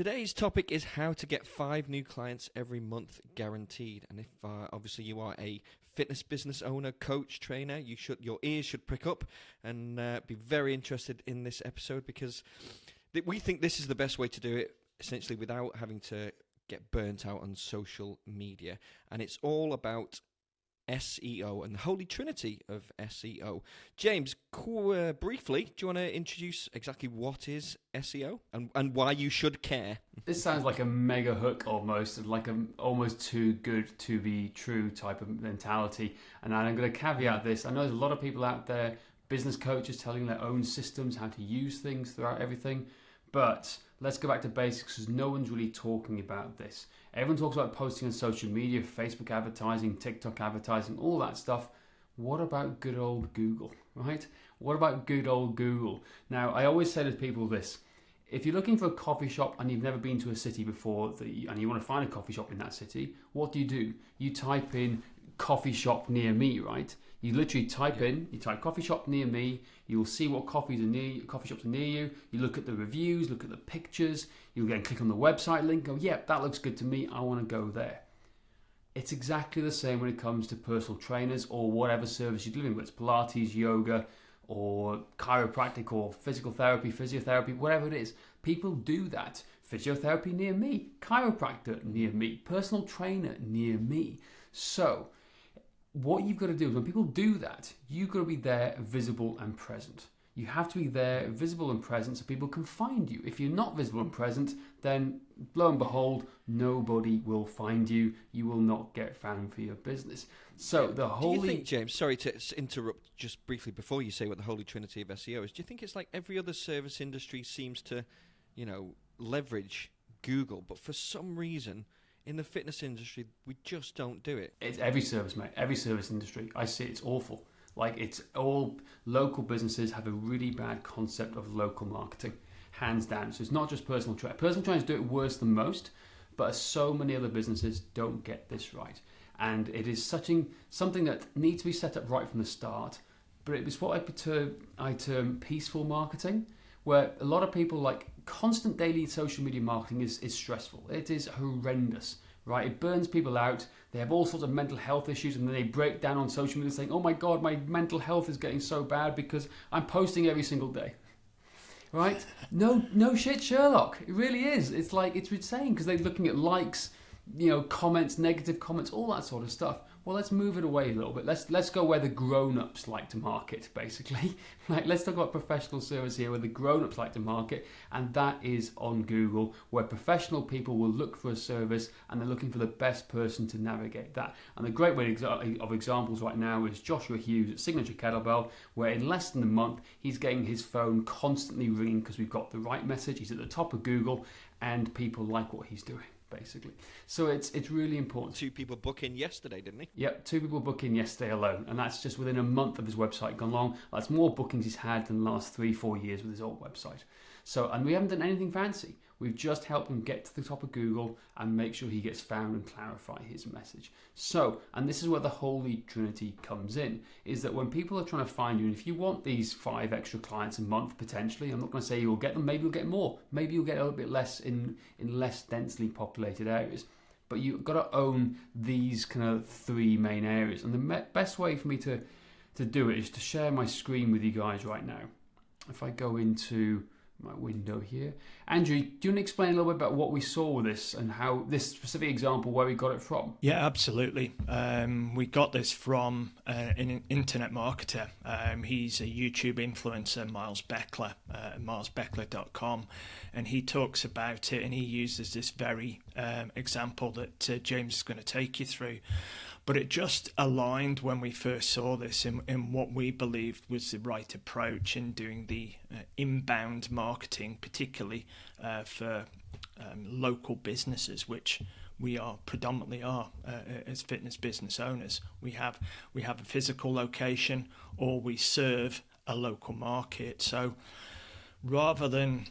Today's topic is how to get 5 new clients every month guaranteed. And if obviously you are a fitness business owner, coach, trainer, your ears should prick up and be very interested in this episode, because we think this is the best way to do it, essentially without having to get burnt out on social media. And it's all about SEO and the holy trinity of SEO. James, briefly, do you want to introduce exactly what is SEO and why you should care? This sounds like a mega hook almost, like almost too good to be true type of mentality. And I'm going to caveat this. I know there's a lot of people out there, business coaches telling their own systems, how to use things throughout everything. But let's go back to basics, because no one's really talking about this. Everyone talks about posting on social media, Facebook advertising, TikTok advertising, all that stuff. What about good old Google, right? What about good old Google? Now, I always say to people this. If you're looking for a coffee shop and you've never been to a city before and you want to find a coffee shop in that city, what do? You type in coffee shop near me, right? You literally type coffee shop near me, you'll see what coffee shops are near you, you look at the reviews, look at the pictures, you'll then click on the website link, go, yeah, that looks good to me, I want to go there. It's exactly the same when it comes to personal trainers or whatever service you're delivering, whether it's Pilates, yoga, or chiropractic, or physical therapy, physiotherapy, whatever it is. People do that. Physiotherapy near me, chiropractor near me, personal trainer near me. So, what you've got to do is when people do that, you've got to be there, visible and present. You have to be there, visible and present, so people can find you. If you're not visible and present, then lo and behold, nobody will find you. You will not get found for your business. So the holy... Do you think, James, sorry to interrupt just briefly before you say what the holy trinity of SEO is, do you think it's like every other service industry seems to, leverage Google, but for some reason in the fitness industry, we just don't do it? It's every service, mate. Every service industry. I see it's awful. Like, it's all local businesses have a really bad concept of local marketing, hands down. So it's not just personal trainers. Personal trainers do it worse than most, but so many other businesses don't get this right. And it is something that needs to be set up right from the start. But it was what I term peaceful marketing, where a lot of people, like, constant daily social media marketing is stressful. It is horrendous, right? It burns people out. They have all sorts of mental health issues, and then they break down on social media saying, oh my God, my mental health is getting so bad because I'm posting every single day, right? No shit, Sherlock. It really is. It's like, it's insane, because they're looking at likes, comments, negative comments, all that sort of stuff. Well, let's move it away a little bit. Let's go where the grown-ups like to market, basically. Like, let's talk about professional service here, where the grown-ups like to market, and that is on Google, where professional people will look for a service and they're looking for the best person to navigate that. And the great way of examples right now is Joshua Hughes at Signature Kettlebell, where in less than a month, he's getting his phone constantly ringing because we've got the right message. He's at the top of Google, and people like what he's doing, basically. So it's really important. 2 people book in yesterday, didn't he? Yep, 2 people book in yesterday alone, and that's just within a month of his website gone long. That's more bookings he's had than the last 3-4 years with his old website. So, and we haven't done anything fancy. We've just helped him get to the top of Google and make sure he gets found and clarify his message. So, and this is where the holy trinity comes in, is that when people are trying to find you, and if you want these 5 extra clients a month potentially, I'm not going to say you'll get them, maybe you'll get more, maybe you'll get a little bit less in less densely populated areas. But you've got to own these kind of 3 main areas. And the best way for me to do it is to share my screen with you guys right now. If I go into my window here. Andrew, do you want to explain a little bit about what we saw with this and how this specific example, where we got it from? Yeah, absolutely. We got this from an internet marketer. He's a YouTube influencer, Miles Beckler, milesbeckler.com, and he talks about it, and he uses this very example that James is going to take you through. But it just aligned when we first saw this in what we believed was the right approach in doing the inbound marketing, particularly for local businesses, which we predominantly are as fitness business owners. We have a physical location, or we serve a local market. So rather than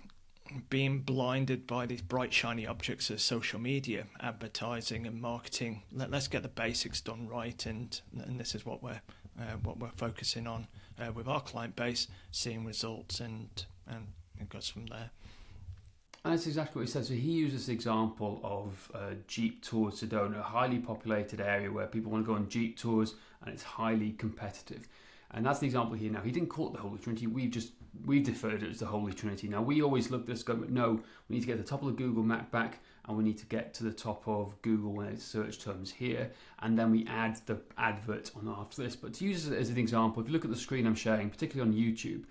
being blinded by these bright shiny objects of social media advertising and marketing, let's get the basics done right, and this is what we're focusing on with our client base, seeing results, and it goes from there. And that's exactly what he said. So he used this example of Jeep Tours Sedona, a highly populated area where people want to go on Jeep tours and it's highly competitive. And that's the example here now. He didn't call it the Holy Trinity. We've deferred it as the Holy Trinity. Now, we always look at this going, no, we need to get to the top of the Google map back, and we need to get to the top of Google when it's search terms here, and then we add the advert on after this. But to use it as an example, if you look at the screen I'm sharing, particularly on YouTube,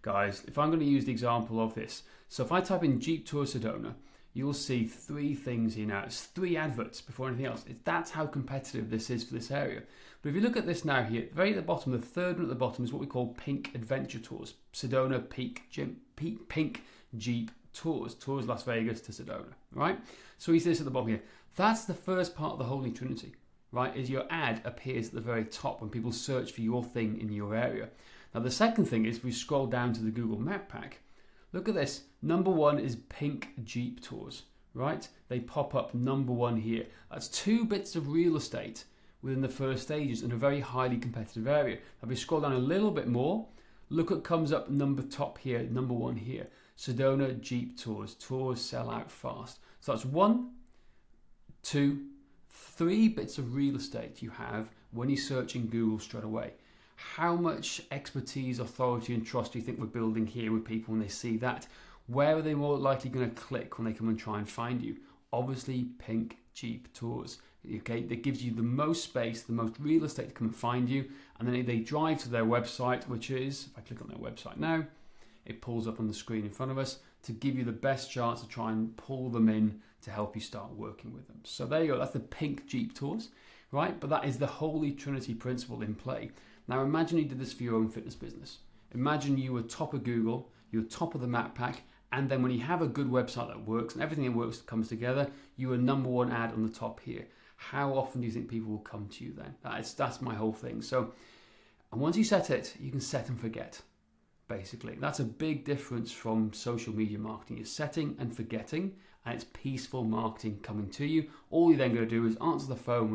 guys, if I'm going to use the example of this, so if I type in Jeep Tour Sedona, you'll see 3 things here now. It's 3 adverts before anything else. That's how competitive this is for this area. But if you look at this now here, very at the bottom, the third one at the bottom is what we call Pink Adventure Tours. Sedona Pink Jeep Tours. Tours Las Vegas to Sedona, right? So he says at the bottom here, that's the first part of the Holy Trinity, right? Is your ad appears at the very top when people search for your thing in your area. Now the second thing is if we scroll down to the Google Map Pack, look at this. Number 1 is Pink Jeep Tours, right? They pop up number 1 here. That's 2 bits of real estate within the first stages in a very highly competitive area. Now if we scroll down a little bit more, look what comes up top here, number 1 here. Sedona Jeep Tours. Tours sell out fast. So that's 1, 2, 3 bits of real estate you have when you search in Google straight away. How much expertise, authority and trust do you think we're building here with people when they see that? Where are they more likely going to click when they come and try and find you? Obviously, Pink Jeep Tours. Okay, that gives you the most space, the most real estate to come and find you. And then they drive to their website, which is, if I click on their website now, it pulls up on the screen in front of us to give you the best chance to try and pull them in to help you start working with them. So there you go. That's the Pink Jeep Tours, right? But that is the Holy Trinity principle in play. Now imagine you did this for your own fitness business. Imagine you were top of Google, you were top of the map pack, and then when you have a good website that works and everything that works comes together, you are number 1 ad on the top here. How often do you think people will come to you then? That's my whole thing. So, and once you set it, you can set and forget, basically. That's a big difference from social media marketing. You're setting and forgetting, and it's peaceful marketing coming to you. All you're then going to do is answer the phone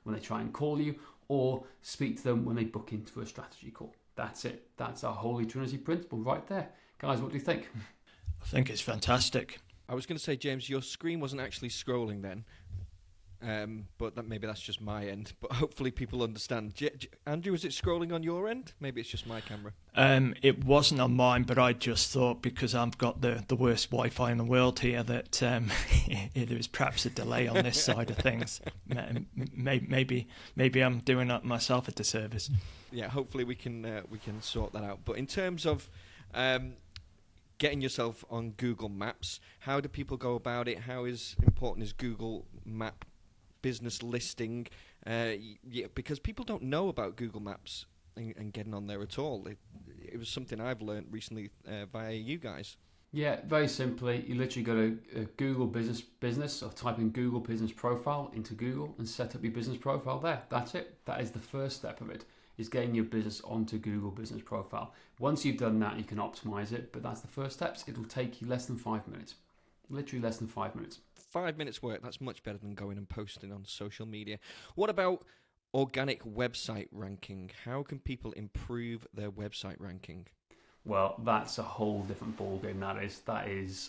when they try and call you, or speak to them when they book into a strategy call. That's it. That's our Holy Trinity principle right there. Guys, what do you think? I think it's fantastic. I was going to say, James, your screen wasn't actually scrolling then. But maybe that's just my end. But hopefully people understand. Andrew, is it scrolling on your end? Maybe it's just my camera. It wasn't on mine, but I just thought because I've got the worst Wi-Fi in the world here that there was perhaps a delay on this side of things. Maybe I'm doing myself a disservice. Yeah, hopefully we can sort that out. But in terms of getting yourself on Google Maps, how do people go about it? How important is Google Map business listing? Because people don't know about Google Maps and getting on there at all. It was something I've learned recently via you guys. Yeah, very simply, you literally go to Google business or type in Google Business Profile into Google and set up your business profile there. That's it. That is the first step of it, is getting your business onto Google Business Profile. Once you've done that, you can optimize it, but that's the first steps. It'll take you less than 5 minutes. Literally less than 5 minutes. 5 minutes work, that's much better than going and posting on social media. What about organic website ranking? How can people improve their website ranking? Well, that's a whole different ballgame. That is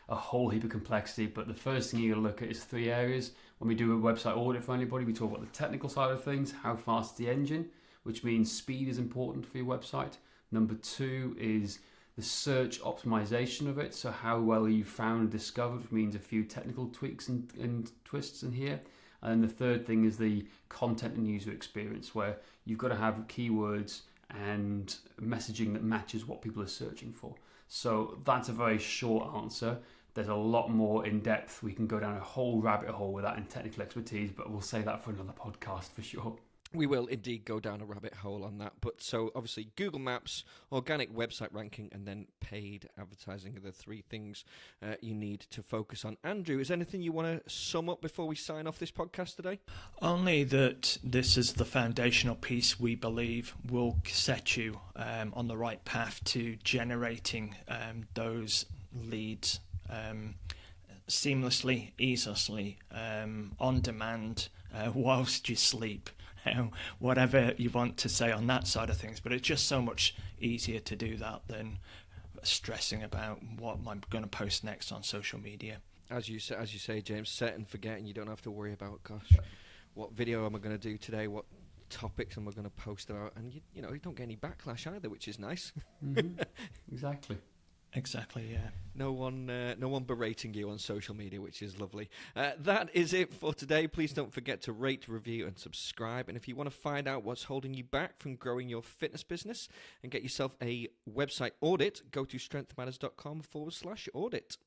a whole heap of complexity. But the first thing you got to look at is 3 areas. When we do a website audit for anybody, we talk about the technical side of things, how fast is the engine, which means speed is important for your website. Number 2 is the search optimization of it. So how well are you found and discovered, which means a few technical tweaks and twists in here. And the third thing is the content and user experience, where you've got to have keywords and messaging that matches what people are searching for. So that's a very short answer. There's a lot more in depth. We can go down a whole rabbit hole with that in technical expertise, but we'll say that for another podcast for sure. We will indeed go down a rabbit hole on that. But so obviously Google Maps, organic website ranking, and then paid advertising are the 3 things you need to focus on. Andrew, is there anything you want to sum up before we sign off this podcast today? Only that this is the foundational piece we believe will set you on the right path to generating those leads seamlessly, easily, on demand, whilst you sleep. Whatever you want to say on that side of things, but it's just so much easier to do that than stressing about what am I going to post next on social media. As you say, James, set and forget, and you don't have to worry about, gosh, what video am I going to do today? What topics am I going to post about? And you don't get any backlash either, which is nice. Mm-hmm. Exactly. Yeah. No one berating you on social media, which is lovely. That is it for today. Please don't forget to rate, review, and subscribe. And if you want to find out what's holding you back from growing your fitness business and get yourself a website audit, go to strengthmatters.com/audit.